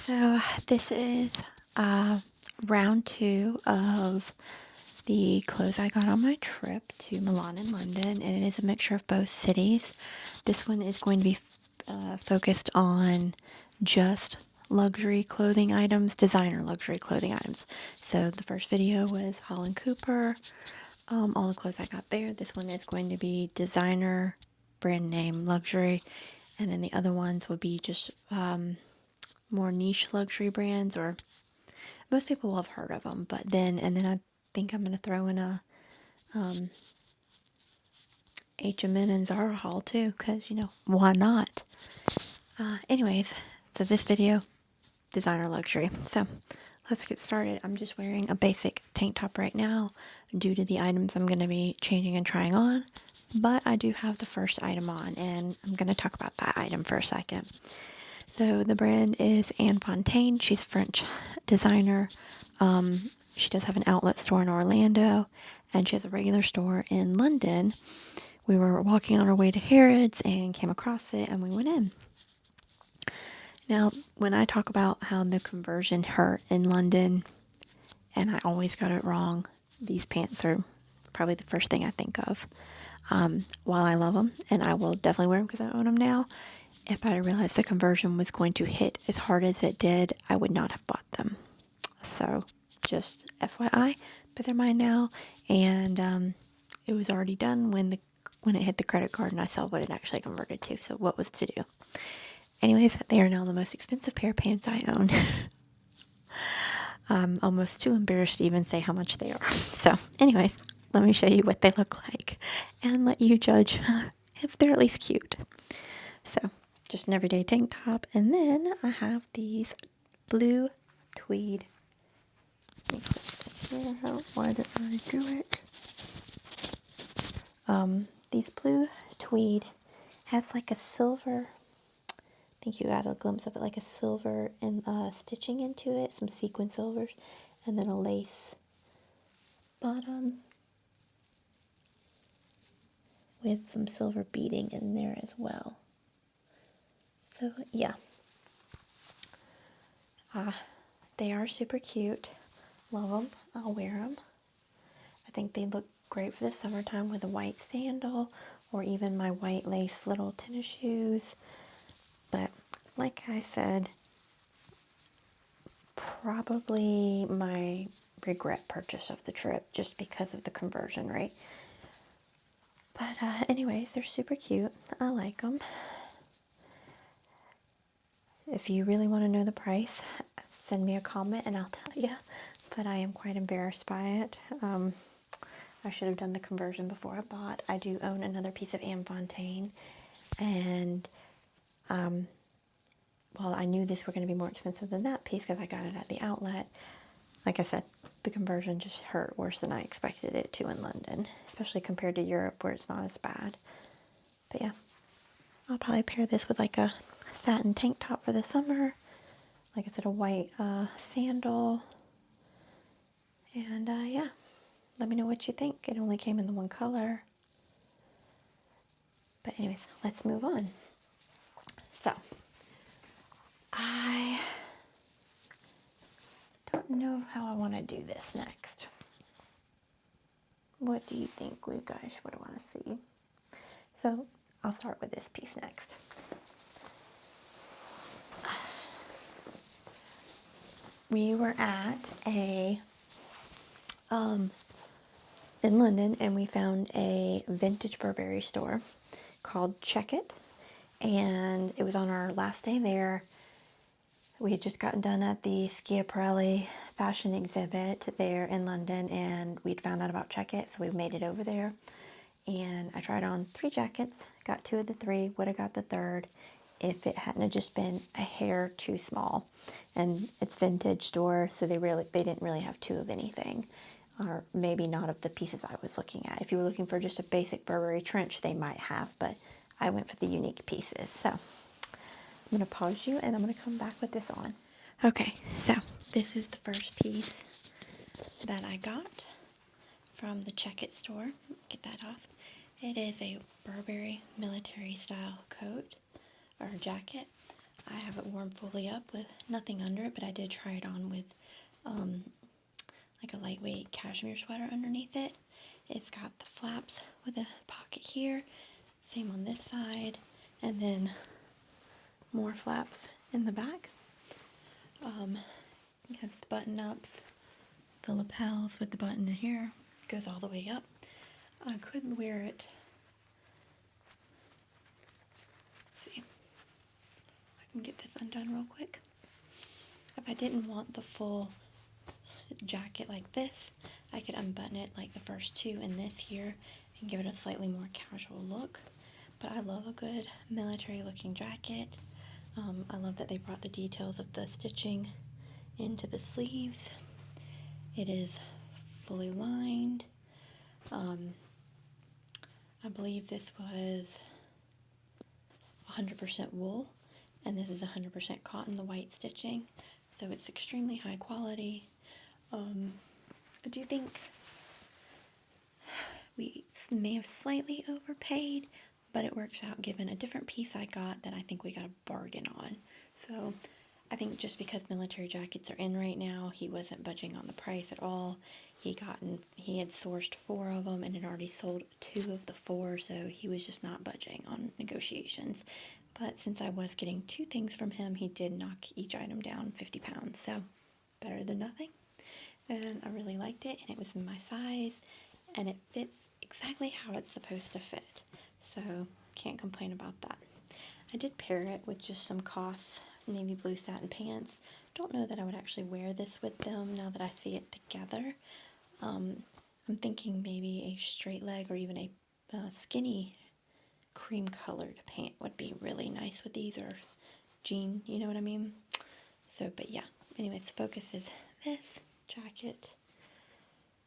So this is round 2 of the clothes I got on my trip to Milan and London, and it is a mixture of both cities. This one is going to be focused on just luxury clothing items, designer luxury clothing items. So the first video was Holland Cooper, all the clothes I got there. This one is going to be designer, brand name, luxury, and then the other ones would be just more niche luxury brands, or most people will have heard of them, but then I think I'm going to throw in a H&M and Zara haul too, because, why not? Anyways, so this video, designer luxury. So let's get started. I'm just wearing a basic tank top right now due to the items I'm going to be changing and trying on, but I do have the first item on, and I'm going to talk about that item for a second. So the brand is Fontaine. She's a French designer. She does have an outlet store in Orlando, and she has a regular store in London. We were walking on our way to Harrods and came across it, and we went in. Now, when I talk about how the conversion hurt in London, and I always got it wrong, these pants are probably the first thing I think of. While I love them, and I will definitely wear them because I own them now, if I realized the conversion was going to hit as hard as it did, I would not have bought them. So, just FYI, but they're mine now, and it was already done when it hit the credit card, and I saw what it actually converted to. So, what was to do? Anyways, they are now the most expensive pair of pants I own. I'm almost too embarrassed to even say how much they are. So, anyways, let me show you what they look like, and let you judge if they're at least cute. So, just an everyday tank top, and then I have these blue tweed. Let me click this here. Why did I do it? These blue tweed has like a silver. I think you got a glimpse of it, like a silver and stitching into it, some sequin silvers, and then a lace bottom with some silver beading in there as well. So yeah, they are super cute. Love them. I'll wear them. I think they look great for the summertime with a white sandal, or even my white lace little tennis shoes. But like I said, probably my regret purchase of the trip, just because of the conversion rate. But anyways, they're super cute. I like them. If you really want to know the price, send me a comment and I'll tell you. But I am quite embarrassed by it. I should have done the conversion before I bought. I do own another piece of Fontaine, and well, I knew this were going to be more expensive than that piece because I got it at the outlet. Like I said, the conversion just hurt worse than I expected it to in London, especially compared to Europe where it's not as bad. But yeah, I'll probably pair this with like a satin tank top for the summer. Like I said, a white sandal. And yeah, let me know what you think. It only came in the one color. But anyways, let's move on. So, I don't know how I want to do this next. What do you think you guys would want to see? So, I'll start with this piece next. We were at in London, and we found a vintage Burberry store called Check It, and it was on our last day there. We had just gotten done at the Schiaparelli fashion exhibit there in London, and we'd found out about Check It, so we made it over there. And I tried on 3 jackets, got 2 of the 3, would have got the third if it hadn't have just been a hair too small. And it's vintage store, so they didn't really have 2 of anything, or maybe not of the pieces I was looking at. If you were looking for just a basic Burberry trench, they might have, but I went for the unique pieces. So I'm going to pause you, and I'm going to come back with this on. Okay, so this is the first piece that I got from the Check It store. Get that off. It is a Burberry military style coat or jacket. I have it worn fully up with nothing under it, but I did try it on with like a lightweight cashmere sweater underneath it. It's got the flaps with a pocket here, same on this side, and then more flaps in the back. It has the button-ups, the lapels with the button in here, goes all the way up. I could wear it, let's see, I can get this undone real quick. If I didn't want the full jacket like this, I could unbutton it like the first two in this here and give it a slightly more casual look. But I love a good military looking jacket. I love that they brought the details of the stitching into the sleeves. It is fully lined. I believe this was 100% wool, and this is 100% cotton, the white stitching, so it's extremely high quality. I do think we may have slightly overpaid, but it works out given a different piece I got that I think we got a bargain on. So I think just because military jackets are in right now, he wasn't budging on the price at all. He had sourced 4 of them and had already sold 2 of the 4, so he was just not budging on negotiations. But since I was getting 2 things from him, he did knock each item down 50 pounds, so better than nothing. And I really liked it, and it was in my size, and it fits exactly how it's supposed to fit, so can't complain about that. I did pair it with just some COS navy blue satin pants. Don't know that I would actually wear this with them now that I see it together. I'm thinking maybe a straight leg or even a skinny cream colored pant would be really nice with these, or jean, you know what I mean? So, but yeah, anyways, the focus is this jacket.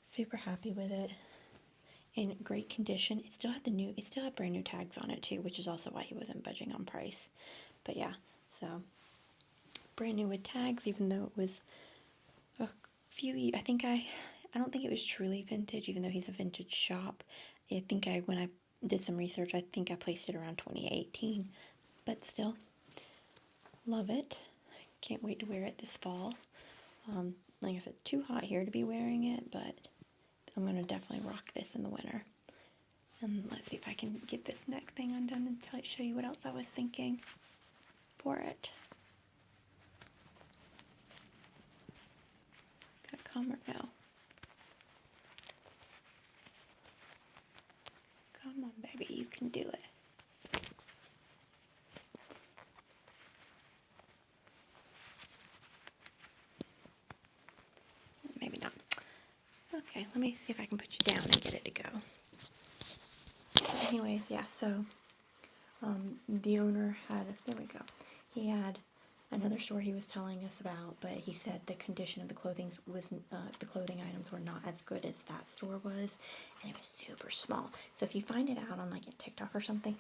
Super happy with it. In great condition. It still had brand new tags on it too, which is also why he wasn't budging on price. But yeah, so brand new with tags, even though it was a few, I don't think it was truly vintage, even though he's a vintage shop. When I did some research, I think I placed it around 2018, but still, love it. Can't wait to wear it this fall. Like I said, too hot here to be wearing it, but I'm going to definitely rock this in the winter. And let's see if I can get this neck thing undone and show you what else I was thinking for it. Gotta come or no? Come on, baby, you can do it. Maybe not. Okay, let me see if I can put you down and get it to go. Anyways, yeah, so the owner there we go. He had another store he was telling us about, but he said the condition of the clothing items were not as good as that store was, and it was super small. So if you find it out on like a TikTok or something,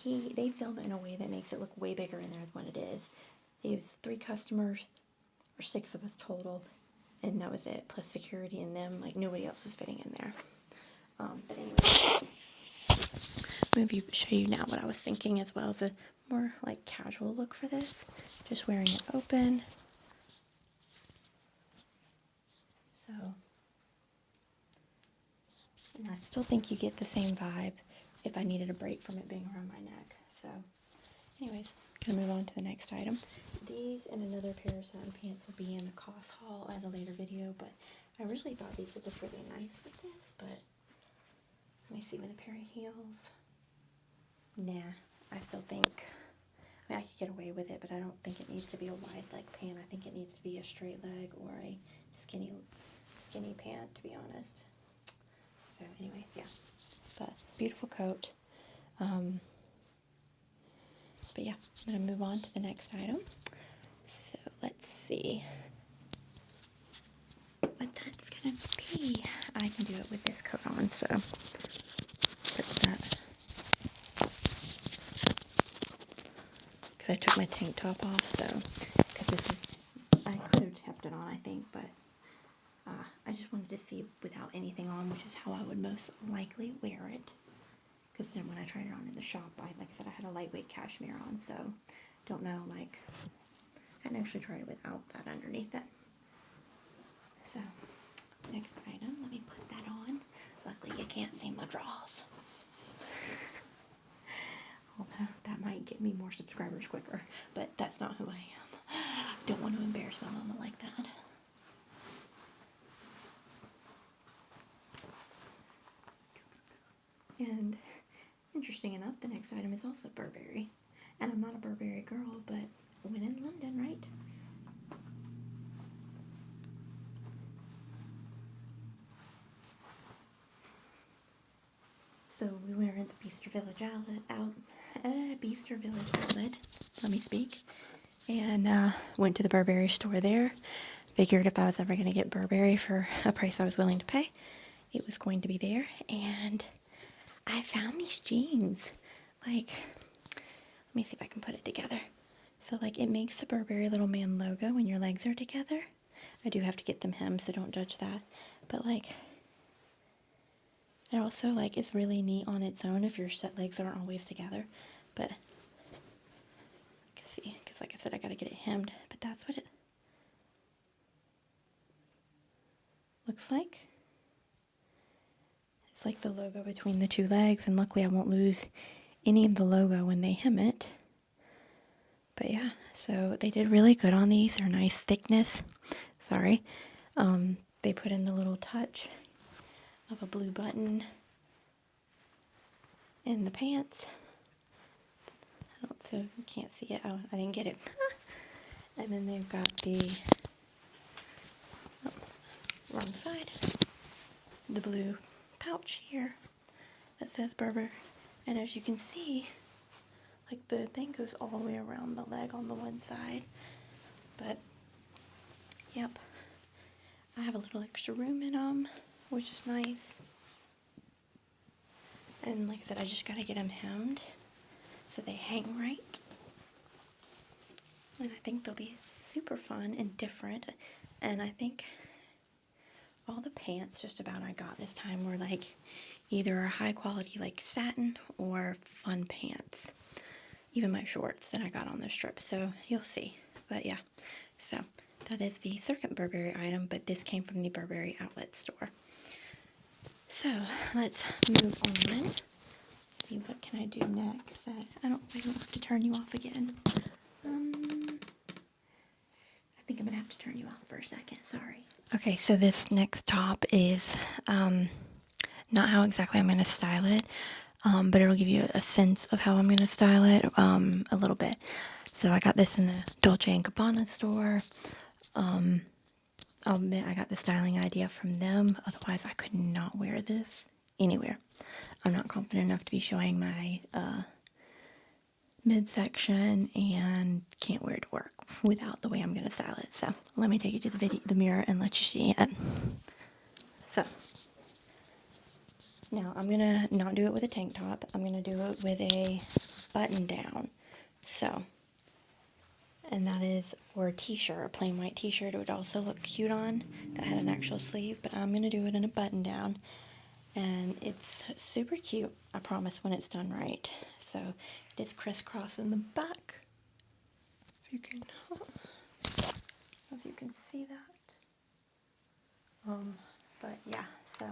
they film it in a way that makes it look way bigger in there than what it is. It was 3 customers, or 6 of us total, and that was it, plus security and them. Like, nobody else was fitting in there. But anyway, I'm going to show you now what I was thinking, as well as a more like casual look for this. Just wearing it open. So, and I still think you get the same vibe if I needed a break from it being around my neck. So, anyways, gonna move on to the next item. These and another pair of satin pants will be in a COS haul at a later video, but I originally thought these would look really nice with this, but let me see, with a pair of heels. Nah, I still think, I could get away with it, but I don't think it needs to be a wide leg pant. I think it needs to be a straight leg or a skinny pant, to be honest. So anyways, yeah, but beautiful coat. But yeah, I'm going to move on to the next item. So let's see what that's going to be. I can do it with this coat on, so put that. Because I took my tank top off, so, because I could have kept it on, I think, but I just wanted to see without anything on, which is how I would most likely wear it. Because then when I tried it on in the shop, like I said, I had a lightweight cashmere on, so don't know, like, actually tried it without that underneath it. So, next item, let me put that on. Luckily, you can't see my drawers. Although, that might get me more subscribers quicker, but that's not who I am. Don't want to embarrass my mama like that. And interesting enough, the next item is also Burberry. And I'm not a Burberry girl, but when in London, right? So we were at the Bicester Village outlet, let me speak, and went to the Burberry store there. Figured if I was ever going to get Burberry for a price I was willing to pay, it was going to be there. And I found these jeans. Like, let me see if I can put it together. So, like, it makes the Burberry little man logo when your legs are together. I do have to get them hemmed, so don't judge that. But, like, it also, like, is really neat on its own if your set legs aren't always together. But, see, because like I said, I gotta get it hemmed. But that's what it looks like. It's like the logo between the two legs, and luckily I won't lose any of the logo when they hem it. But yeah, so they did really good on these. They're nice thickness. Sorry. They put in the little touch of a blue button in the pants. So you can't see it. Oh, I didn't get it. And then they've got the wrong side, the blue pouch here that says Burberry. And as you can see, like the thing goes all the way around the leg on the one side. But yep, I have a little extra room in them, which is nice. And like I said, I just gotta get them hemmed so they hang right. And I think they'll be super fun and different. And I think all the pants just about I got this time were like either a high quality like satin or fun pants. Even my shorts that I got on this trip. So you'll see. But yeah, so that is the second Burberry item, but this came from the Burberry outlet store. So let's move on. Let's see, what can I do next? I don't have to turn you off again. I think I'm gonna have to turn you off for a second. Sorry. Okay, so this next top is not how exactly I'm gonna style it, but it'll give you a sense of how I'm gonna style it a little bit. So I got this in the Dolce Gabbana store. I'll admit I got the styling idea from them. Otherwise, I could not wear this anywhere. I'm not confident enough to be showing my midsection and can't wear it to work without the way I'm going to style it. So let me take you to the mirror and let you see it. So now I'm going to not do it with a tank top. I'm going to do it with a button down. So, and that is for a t-shirt, a plain white t-shirt. It would also look cute on that had an actual sleeve, but I'm going to do it in a button down. And it's super cute, I promise, when it's done right. So it is crisscross in the back. If you can see that. But yeah, so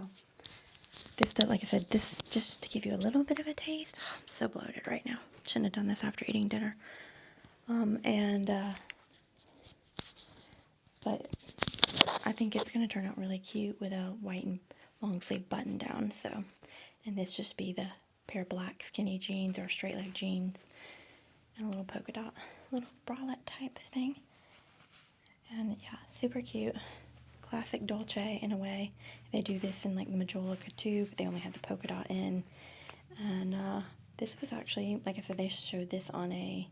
this does, like I said, this just to give you a little bit of a taste. Oh, I'm so bloated right now. Shouldn't have done this after eating dinner. But I think it's going to turn out really cute with a white and long sleeve button down. So, and this just be the pair of black skinny jeans or straight leg jeans and a little polka dot, little bralette type thing. And yeah, super cute. Classic Dolce in a way. They do this in like the Majolica too, but they only had the polka dot in. And this was actually, like I said, they showed this on a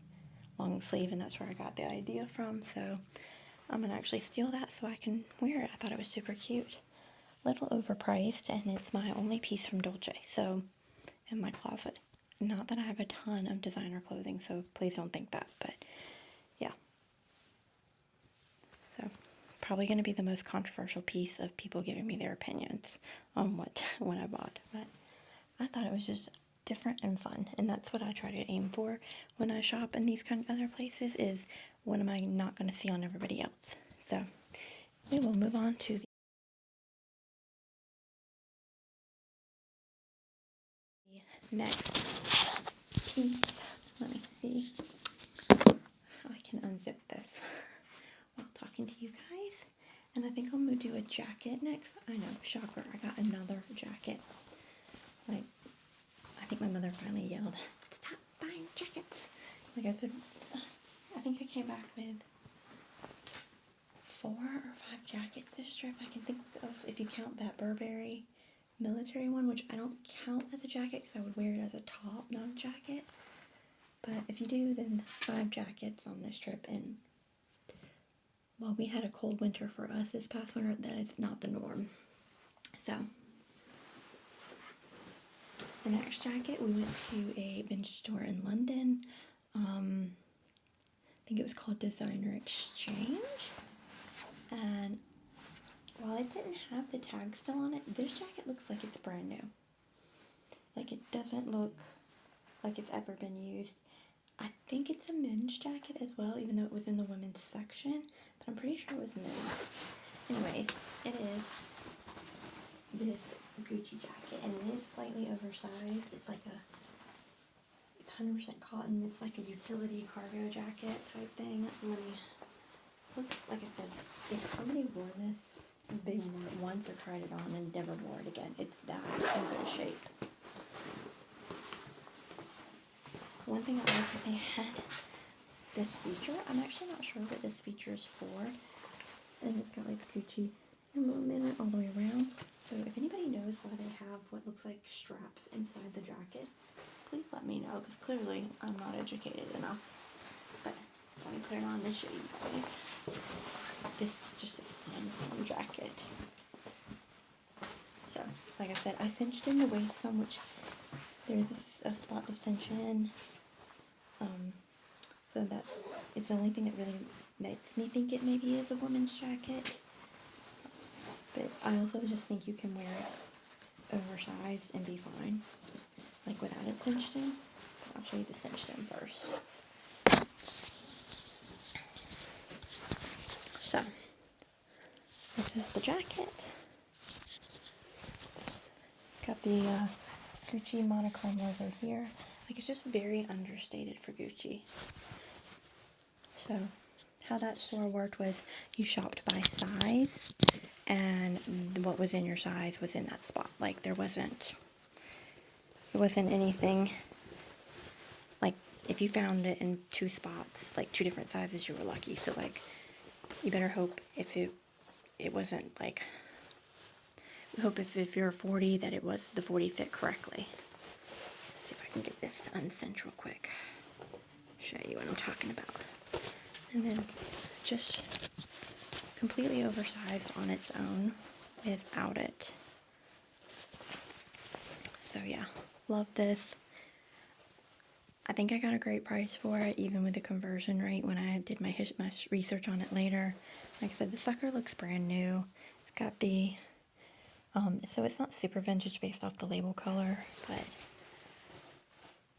long sleeve, and that's where I got the idea from. So I'm going to actually steal that so I can wear it. I thought it was super cute. Little overpriced, and it's my only piece from Dolce, so in my closet. Not that I have a ton of designer clothing, so please don't think that, but yeah. So probably going to be the most controversial piece of people giving me their opinions on what I bought, but I thought it was just different and fun, and that's what I try to aim for when I shop in these kind of other places, is what am I not going to see on everybody else? So we will move on to the next piece. Let me see how I can unzip this while talking to you guys. And I think I'm going to do a jacket next. I know, shocker, I got another jacket. Like, I think my mother finally yelled, "Stop buying jackets." Like I said, I think I came back with 4 or 5 jackets this trip. I can think of, if you count that Burberry military one, which I don't count as a jacket because I would wear it as a top, not a jacket. But if you do, then 5 jackets on this trip. And while we had a cold winter for us this past winter, that is not the norm. So the next jacket, we went to a vintage store in London. I think it was called Designer Exchange. And while it didn't have the tag still on it, this jacket looks like it's brand new. Like, it doesn't look like it's ever been used. I think it's a men's jacket as well, even though it was in the women's section, but I'm pretty sure it was men's. Anyways, it is this Gucci jacket, and it is slightly oversized. It's like it's 100% cotton. It's like a utility cargo jacket type thing. Looks like I said, if somebody wore this, they wore it once or tried it on and never wore it again. It's that in good shape. One thing I like is they had this feature. I'm actually not sure what this feature is for. And it's got like Gucci emblem in it all the way around. So if anybody knows why they have what looks like straps inside the jacket, please let me know, because clearly I'm not educated enough. But let me put it on and show you guys. This is just a fun jacket. So, like I said, I cinched in the waist some, which there's a spot to cinch in. So that is the only thing that really makes me think it maybe is a woman's jacket. But I also just think you can wear it oversized and be fine, like without it cinched in. I'll show you the cinched in first. So, this is the jacket. It's got the Gucci monochrome logo here. Like, it's just very understated for Gucci. So, how that store worked was you shopped by size, and what was in your size was in that spot. Like, it wasn't anything, like, if you found it in 2 spots, like 2 different sizes, you were lucky. So, like, you better hope if it wasn't, like, hope if you're 40 that it was the 40 fit correctly. Let's see if I can get this to uncinch real quick. Show you what I'm talking about. And then just completely oversized on its own without it. So yeah, love this. I think I got a great price for it, even with the conversion rate when I did my research on it later. Like I said, the sucker looks brand new. It's got the, so it's not super vintage based off the label color, but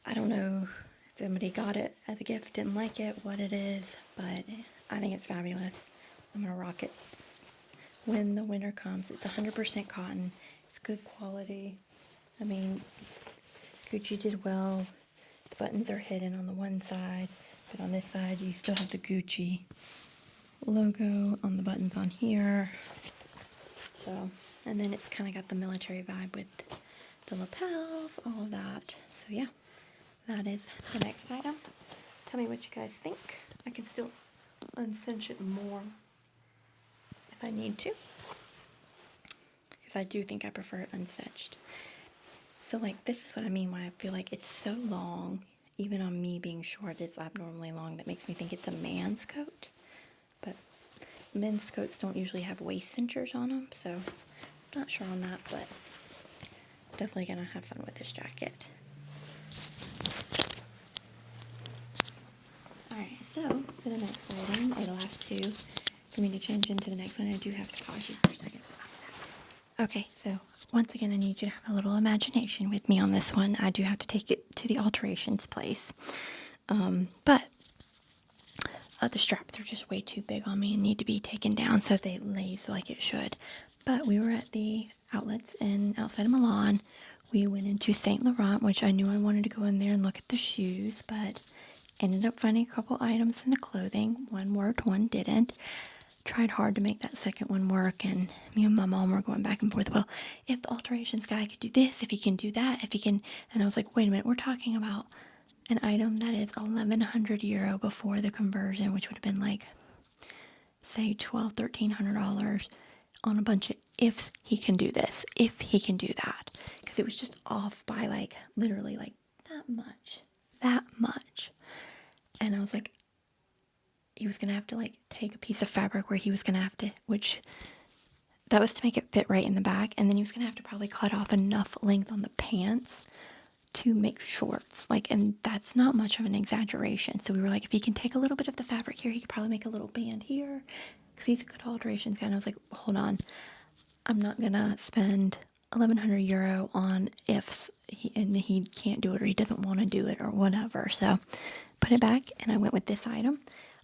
I don't know if somebody got it as a gift, didn't like it, what it is, but I think it's fabulous. I'm going to rock it when the winter comes. It's 100% cotton. It's good quality. I mean, Gucci did well. The buttons are hidden on the one side, but on this side you still have the Gucci logo on the buttons on here. So, and then it's kind of got the military vibe with the lapels, all of that. So yeah, that is the next item. Tell me what you guys think. I can still uncinch it more if I need to, because I do think I prefer it uncinched. So, like, this is what I mean why I feel like it's so long, even on me being short, it's abnormally long. That makes me think it's a man's coat. But men's coats don't usually have waist cinchers on them, so I'm not sure on that, but definitely gonna have fun with this jacket. Alright, so for the next item, or the last 2, for me to change into the next one, I do have to pause you for a second. Okay, so once again, I need you to have a little imagination with me on this one. I do have to take it to the alterations place. But the straps are just way too big on me and need to be taken down so they lace like it should. But we were at the outlets outside of Milan. We went into Saint Laurent, which I knew I wanted to go in there and look at the shoes, but ended up finding a couple items in the clothing. One worked, one didn't. Tried hard to make that second one work, and me and my mom were going back and forth. Well, if the alterations guy could do this, if he can do that, if he can, and I was like, wait a minute, we're talking about an item that is 1,100 euro before the conversion, which would have been like, say, $1,200-$1,300 on a bunch of ifs. He can do this, if he can do that, because it was just off by like literally like that much, and I was like, he was gonna have to like take a piece of fabric where he was gonna have to, which that was to make it fit right in the back, and then he was gonna have to probably cut off enough length on the pants to make shorts, like, and that's not much of an exaggeration. So we were like, if he can take a little bit of the fabric here, he could probably make a little band here, because he's a good alterations guy. And I was like, hold on, I'm not gonna spend 1,100 euro on ifs, and he can't do it, or he doesn't want to do it, or whatever. So put it back, and I went with this item.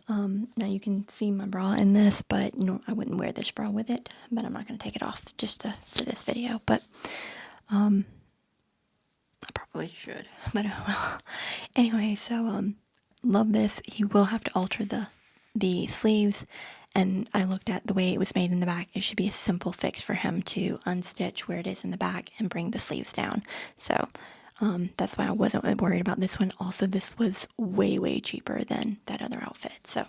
Now you can see my bra in this, but I wouldn't wear this bra with it, but I'm not going to take it off just for this video, but I probably should, but oh well. Anyway, so love this. He will have to alter the sleeves, and I looked at the way it was made in the back. It should be a simple fix for him to unstitch where it is in the back and bring the sleeves down. So that's why I wasn't worried about this one. Also, this was way cheaper than that other outfit. So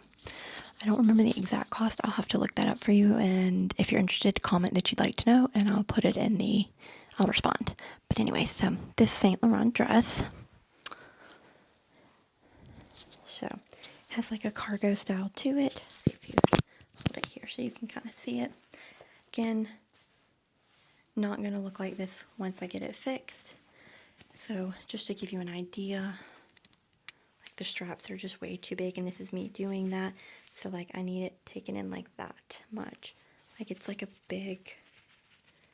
I don't remember the exact cost. I'll have to look that up for you. And if you're interested, comment that you'd like to know, and I'll put it in I'll respond. But anyway, so this Saint Laurent dress, so has like a cargo style to it. See if you hold it here so you can kind of see it. Again, not going to look like this once I get it fixed. So just to give you an idea, like the straps are just way too big, and this is me doing that. So like I need it taken in like that much. Like it's like a big,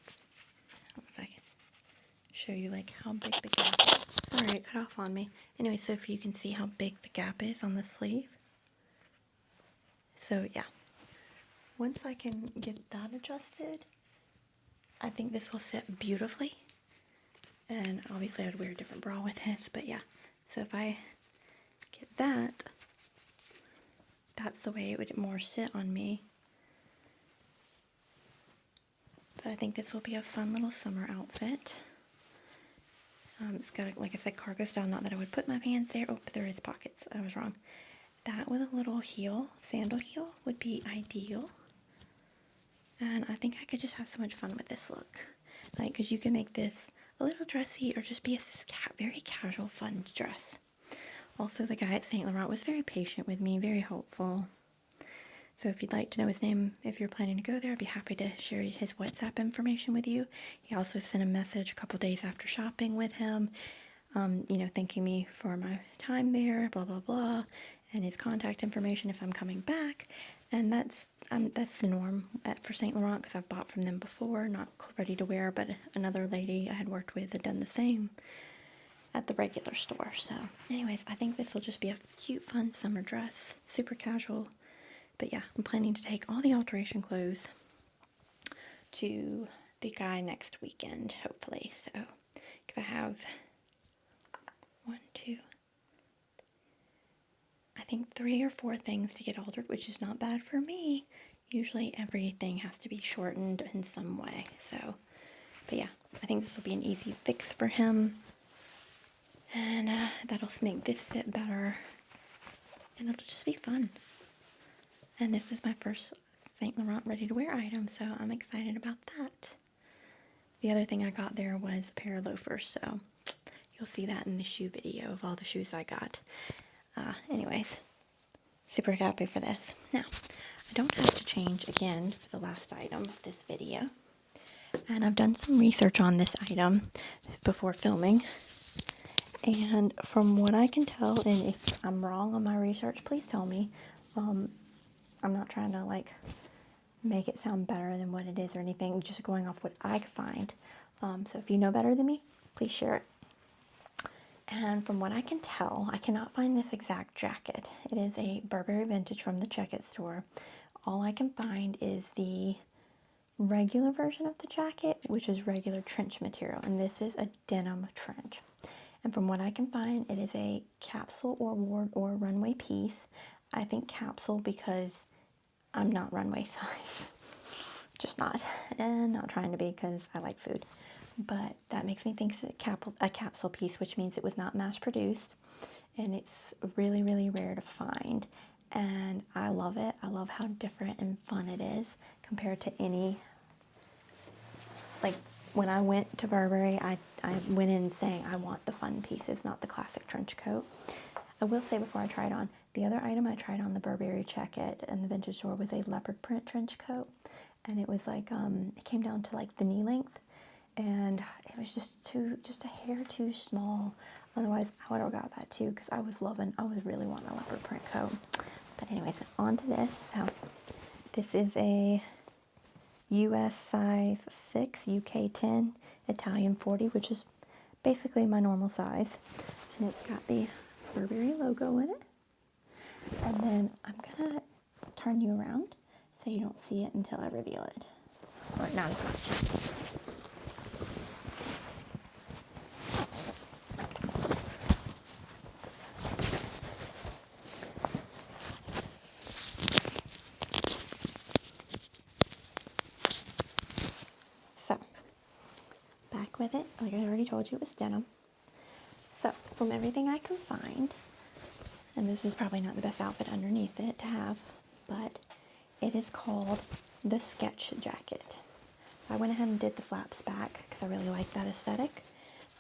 I don't know if I can show you like how big the gap is. Sorry, it cut off on me. Anyway, so if you can see how big the gap is on the sleeve. So yeah, once I can get that adjusted, I think this will sit beautifully. And obviously I'd wear a different bra with this, but yeah. So if I get that, that's the way it would more sit on me. But I think this will be a fun little summer outfit. It's got, like I said, cargo style. Not that I would put my pants there. Oh, but there is pockets. I was wrong. That with a little heel, sandal heel, would be ideal. And I think I could just have so much fun with this look. Like, because you can make this a little dressy or just be a very casual, fun dress. Also, the guy at Saint Laurent was very patient with me, very helpful. So if you'd like to know his name, if you're planning to go there, I'd be happy to share his WhatsApp information with you. He also sent a message a couple days after shopping with him, thanking me for my time there, blah, blah, blah, and his contact information if I'm coming back. And that's the norm for Saint Laurent, because I've bought from them before, not ready to wear, but another lady I had worked with had done the same at the regular store. So anyways, I think this will just be a cute, fun summer dress, super casual. But yeah, I'm planning to take all the alteration clothes to the guy next weekend, hopefully. So, because I have I think 3 or 4 things to get altered, which is not bad for me. Usually everything has to be shortened in some way. So, but yeah, I think this will be an easy fix for him. And that'll make this sit better. And it'll just be fun. And this is my first Saint Laurent ready-to-wear item, so I'm excited about that. The other thing I got there was a pair of loafers, so you'll see that in the shoe video of all the shoes I got. Anyways, super happy for this. Now, I don't have to change again for the last item of this video. And I've done some research on this item before filming. And from what I can tell, and if I'm wrong on my research, please tell me. I'm not trying to like make it sound better than what it is or anything, just going off what I could find. So if you know better than me, please share it. And from what I can tell, I cannot find this exact jacket. It is a Burberry vintage from the Check-It store. All I can find is the regular version of the jacket, which is regular trench material, and this is a denim trench. And from what I can find, it is a capsule or ward or runway piece. I think capsule because I'm not runway size. Just not. And not trying to be because I like food. But that makes me think it's a capsule piece, which means it was not mass produced. And it's really, really rare to find. And I love it. I love how different and fun it is compared to any, like when I went to Burberry, I went in saying I want the fun pieces, not the classic trench coat. I will say before I try it on, the other item I tried on the Burberry Check-It in the vintage store was a leopard print trench coat. And it was like, it came down to like the knee length. And it was just a hair too small. Otherwise, I would have got that too because I was really wanting a leopard print coat. But anyways, on to this. So this is a US size 6, UK 10, Italian 40, which is basically my normal size. And it's got the Burberry logo in it. And then I'm going to turn you around so you don't see it until I reveal it. Or not as much. So, back with it. Like I already told you, it was denim. So, from everything I can find, and this is probably not the best outfit underneath it to have, but it is called the Sketch Jacket. So I went ahead and did the flaps back because I really like that aesthetic,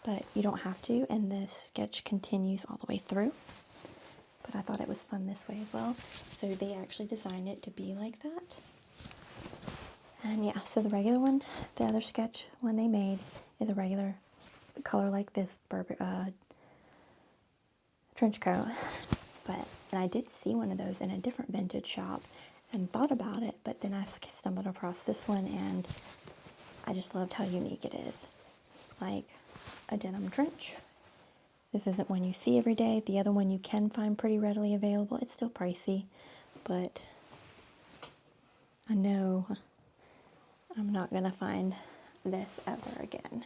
but you don't have to, and the sketch continues all the way through. But I thought it was fun this way as well. So they actually designed it to be like that. And yeah, so the regular one, the other sketch one they made is a regular color like this trench coat. And I did see one of those in a different vintage shop and thought about it, but then I stumbled across this one and I just loved how unique it is. Like a denim trench. This isn't one you see every day. The other one you can find pretty readily available. It's still pricey, but I know I'm not going to find this ever again.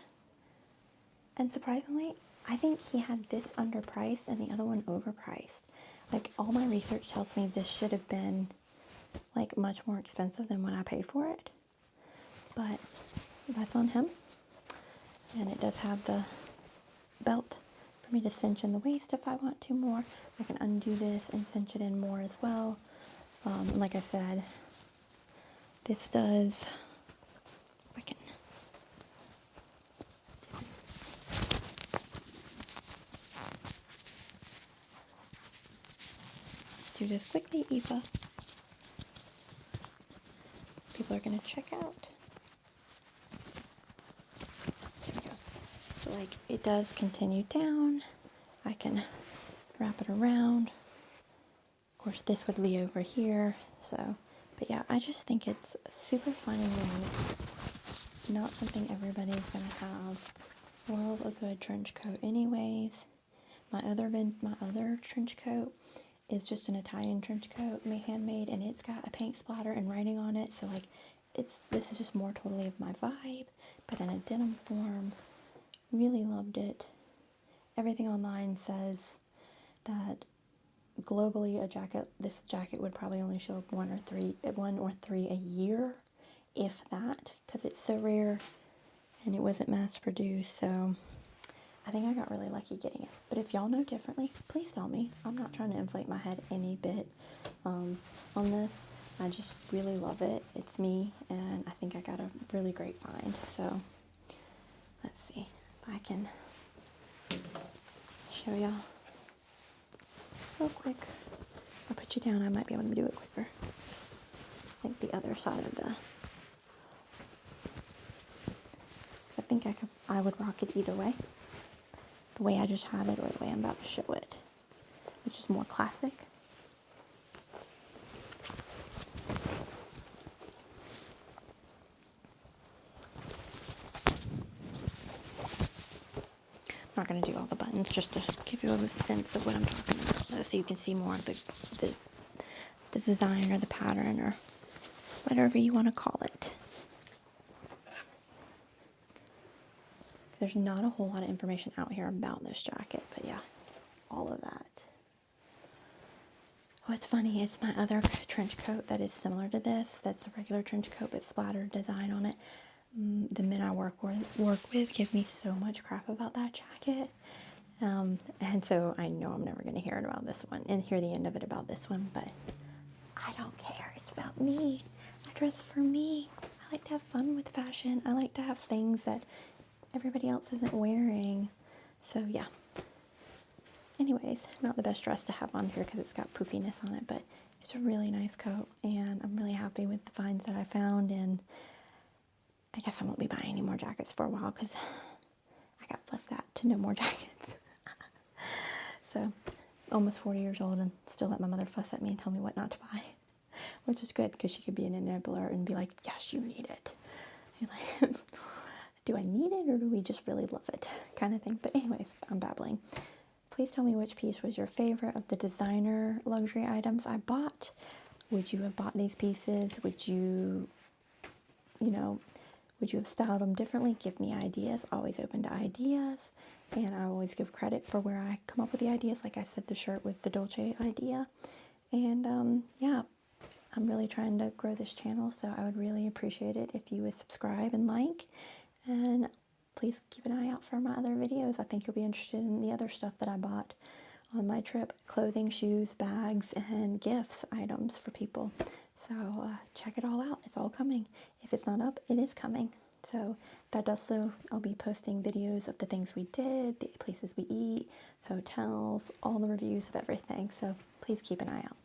And surprisingly, I think he had this underpriced and the other one overpriced. Like, all my research tells me this should have been, like, much more expensive than what I paid for it. But that's on him. And it does have the belt for me to cinch in the waist if I want to more. I can undo this and cinch it in more as well. Like I said, this does... I can... do this quickly, Eva. People are going to check out. There we go. So, like, it does continue down. I can wrap it around. Of course, this would be over here. So, but yeah, I just think it's super fun and unique. Not something everybody's going to have. Love a good trench coat anyways. My other trench coat is just an Italian trench coat, handmade, and it's got a paint splatter and writing on it. So like, this is just more totally of my vibe, but in a denim form. Really loved it. Everything online says that globally this jacket would probably only show up one or three a year, if that, because it's so rare and it wasn't mass produced. So I think I got really lucky getting it. But if y'all know differently, please tell me. I'm not trying to inflate my head any bit on this. I just really love it. It's me, and I think I got a really great find. So let's see if I can show y'all real quick. I'll put you down. I might be able to do it quicker. Like the other side of the... I think I would rock it either way. The way I just had it or the way I'm about to show it, which is more classic. I'm not going to do all the buttons, just to give you a sense of what I'm talking about, though, so you can see more of the design or the pattern or whatever you want to call it. There's not a whole lot of information out here about this jacket, but yeah, all of that. What's funny is my other trench coat that is similar to this, that's a regular trench coat with splattered design on it. The men I work with give me so much crap about that jacket. And so I know I'm never going to hear it about this one and hear the end of it about this one, but I don't care. It's about me. I dress for me. I like to have fun with fashion. I like to have things that everybody else isn't wearing. So yeah. Anyways, not the best dress to have on here because it's got poofiness on it, but it's a really nice coat, and I'm really happy with the finds that I found, and I guess I won't be buying any more jackets for a while because I got fussed at to no more jackets. So, almost 40 years old and still let my mother fuss at me and tell me what not to buy, which is good because she could be an enabler and be like, yes, you need it. You're like, do I need it or do we just really love it kind of thing? But anyways, I'm babbling. Please tell me which piece was your favorite of the designer luxury items I bought. Would you have bought these pieces? Would you have styled them differently? Give me ideas. Always open to ideas. And I always give credit for where I come up with the ideas. Like I said, the shirt with the Dolce idea. And yeah, I'm really trying to grow this channel, so I would really appreciate it if you would subscribe and like. And please keep an eye out for my other videos. I think you'll be interested in the other stuff that I bought on my trip. Clothing, shoes, bags, and gifts items for people. So check it all out. It's all coming. If it's not up, it is coming. So that does so. I'll be posting videos of the things we did, the places we eat, hotels, all the reviews of everything. So please keep an eye out.